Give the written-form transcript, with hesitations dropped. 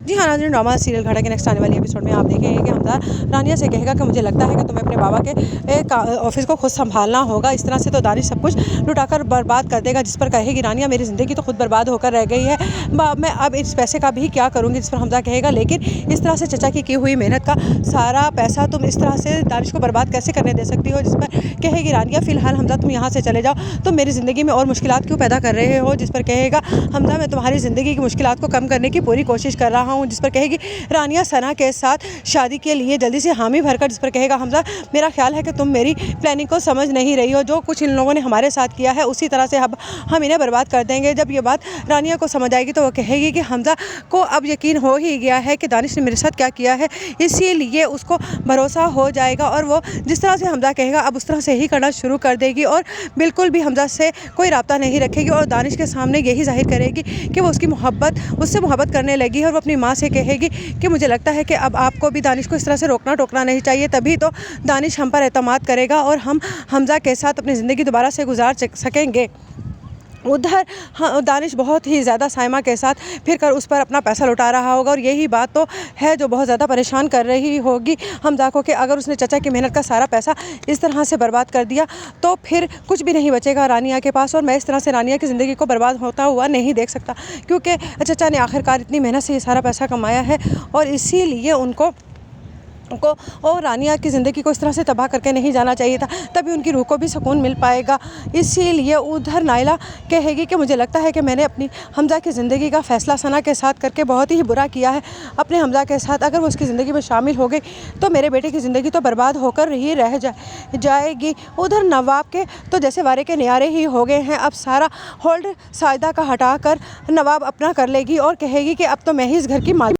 जी हाँ, नाज़रीन, drama serial घड़ा के नेक्स्ट आने वाली एपिसोड में आप देखेंगे कि हमजा रानिया से कहेगा कि मुझे लगता है कि तुम्हें अपने बाबा के ऑफिस को खुद संभालना होगा। इस तरह से तो दानिश सब कुछ लुटाकर बर्बाद कर देगा, जिस पर कहेगी रानिया मेरी ज़िंदगी तो खुद बर्बाद होकर रह गई है, मैं अब इस पैसे का भी क्या करूँगी। जिस पर हमजा कहेगा लेकिन इस तरह से चचा की हुई मेहनत का सारा पैसा तुम इस तरह से दानिश को बर्बाद कैसे करने दे सकती हो। जिस पर कहेगी रानिया फ़िलहाल हमजा तुम यहाँ से चले जाओ, तुम मेरी ज़िंदगी में और मुश्किलात क्यों पैदा कर रहे हो। जिस पर कहेगा हमजा मैं तुम्हारी ज़िंदगी की मुश्किलात को कम करने की पूरी कोशिश कर रहा हूँ। जिस पर कहेगी रानिया सना के साथ शादी के लिए जल्दी से हामी भरकर। जिस पर कहेगा हमजा मेरा ख्याल है कि तुम मेरी प्लानिंग को समझ नहीं रही हो, जो कुछ इन लोगों ने हमारे साथ किया है उसी तरह से अब हम इन्हें बर्बाद कर देंगे। जब ये बात रानिया को समझ आएगी तो वो कहेगी कि हमजा को अब यकीन हो ही गया है कि दानिश ने मेरे साथ क्या किया है, इसीलिए उसको भरोसा हो जाएगा और वो जिस तरह से हमजा कहेगा अब उस तरह से ही करना शुरू कर देगी और बिल्कुल भी हमजा से कोई राब्ता नहीं रखेगी और दानिश के सामने यही जाहिर करेगी कि वो उससे मोहब्बत करने लगी है। और वो अपनी माँ से कहेगी कि मुझे लगता है कि अब आपको भी दानिश को इस तरह से रोकना टोकना नहीं चाहिए, तभी तो दानिश हम पर एतमाद करेगा और हम हमजा के साथ अपनी ज़िंदगी दोबारा से गुजार सकेंगे। उधर दानिश बहुत ही ज़्यादा साइमा के साथ फिर कर उस पर अपना पैसा लुटा रहा होगा और यही बात तो है जो बहुत ज़्यादा परेशान कर रही होगी हमजा को कि अगर उसने चचा की मेहनत का सारा पैसा इस तरह से बर्बाद कर दिया तो फिर कुछ भी नहीं बचेगा रानिया के पास। और मैं इस तरह से रानिया की ज़िंदगी को बर्बाद होता हुआ नहीं देख सकता, क्योंकि चचा ने आखिरकार इतनी मेहनत से ये सारा पैसा कमाया है और इसीलिए उनको और रानिया की ज़िंदगी को इस तरह से तबाह करके नहीं जाना चाहिए था, तभी उनकी रूह को भी सुकून मिल पाएगा। इसीलिए उधर नाइला कहेगी कि मुझे लगता है कि मैंने अपनी हमजा की ज़िंदगी का फ़ैसला सना के साथ करके बहुत ही बुरा किया है अपने हमजा के साथ। अगर वो उसकी ज़िंदगी में शामिल हो गई तो मेरे बेटे की ज़िंदगी तो बर्बाद होकर ही रह जाएगी। उधर नवाब के तो जैसे वारे के न्यारे ही हो गए हैं, अब सारा होल्ड साजिदा का हटा कर नवाब अपना कर लेगी और कहेगी कि अब तो मैं ही इस घर की मालिक